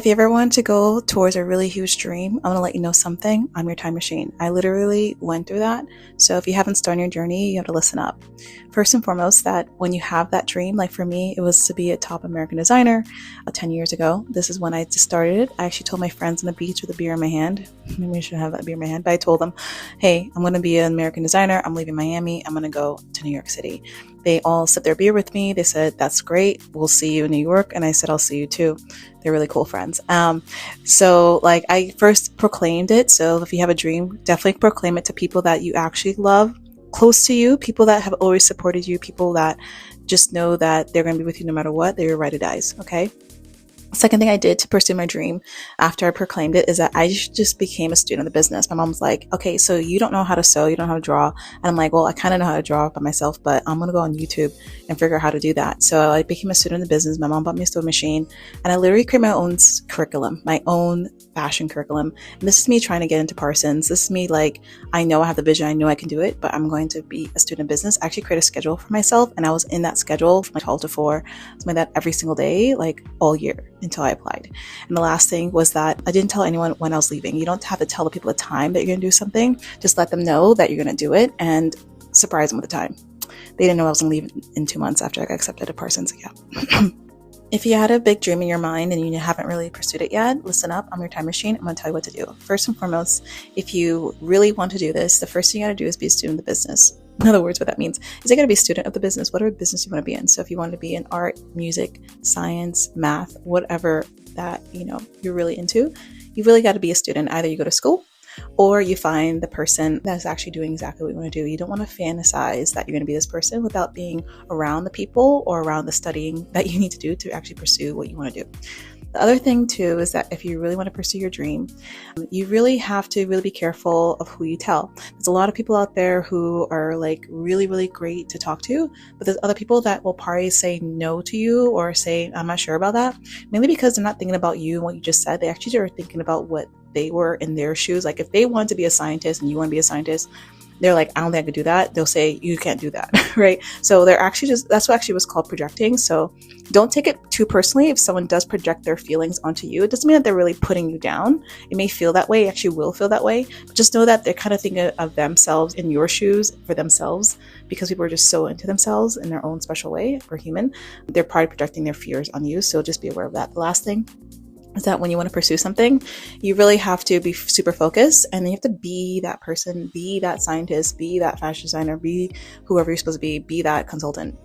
If you ever want to go towards a really huge dream, I'm going to let you know something. I'm your time machine. I literally went through that. So if you haven't started your journey, you have to listen up. First and foremost, that when you have that dream, like for me, it was to be a top American designer 10 years ago. This is when I just started it. I actually told my friends on the beach with a beer in my hand. Maybe I should have that beer in my hand. But I told them, hey, I'm going to be an American designer. I'm leaving Miami. I'm going to go to New York City. They all sipped their beer with me. They said, that's great. We'll see you in New York. And I said, I'll see you too. They're really cool friends. So like I first proclaimed it. So if you have a dream, definitely proclaim it to people that you actually love, close to you, people that have always supported you, people that just know that they're going to be with you no matter what. They're your ride or dies. Okay. Second thing I did to pursue my dream after I proclaimed it is that I just became a student of the business. My mom was like, okay, so you don't know how to sew, you don't know how to draw. And I'm like, well, I kind of know how to draw by myself, but I'm going to go on YouTube and figure out how to do that. So I became a student of the business. My mom bought me a sewing machine and I literally created my own curriculum, my own fashion curriculum. And this is me trying to get into Parsons. This is me like, I know I have the vision. I know I can do it, but I'm going to be a student of business. I actually created a schedule for myself and I was in that schedule from like 12 to 4, something like that every single day, like all year until I applied. And the last thing was that I didn't tell anyone when I was leaving. You don't have to tell the people the time that you're going to do something. Just let them know that you're going to do it and surprise them with the time. They didn't know I was going to leave in 2 months after I got accepted at Parsons. Yeah. If you had a big dream in your mind and you haven't really pursued it yet, listen up. I'm your time machine. I'm going to tell you what to do. First and foremost, if you really want to do this, the first thing you got to do is be a student of the business. In other words, what that means is you got to be a student of the business, whatever business you want to be in. So if you want to be in art, music, science, math, whatever that, you're really into, you really got to be a student. Either you go to school or you find the person that's actually doing exactly what you want to do. You don't want to fantasize that you're going to be this person without being around the people or around the studying that you need to do to actually pursue what you want to do. The other thing too is that if you really want to pursue your dream, you really have to really be careful of who you tell. There's a lot of people out there who are like really, really great to talk to, but there's other people that will probably say no to you or say, I'm not sure about that, mainly because they're not thinking about you and what you just said. They actually are thinking about what they were in their shoes. Like if they want to be a scientist and you want to be a scientist, they're like, I don't think I could do that. They'll say, you can't do that, right? So they're actually that's what actually was called projecting. So don't take it too personally. If someone does project their feelings onto you, it doesn't mean that they're really putting you down. It may feel that way, it actually will feel that way. But just know that they're kind of thinking of themselves in your shoes for themselves, because people are just so into themselves in their own special way. We're human. They're probably projecting their fears on you. So just be aware of that. The last thing is that when you want to pursue something, you really have to be super focused, and then you have to be that person, be that scientist, be that fashion designer, be whoever you're supposed to be that consultant.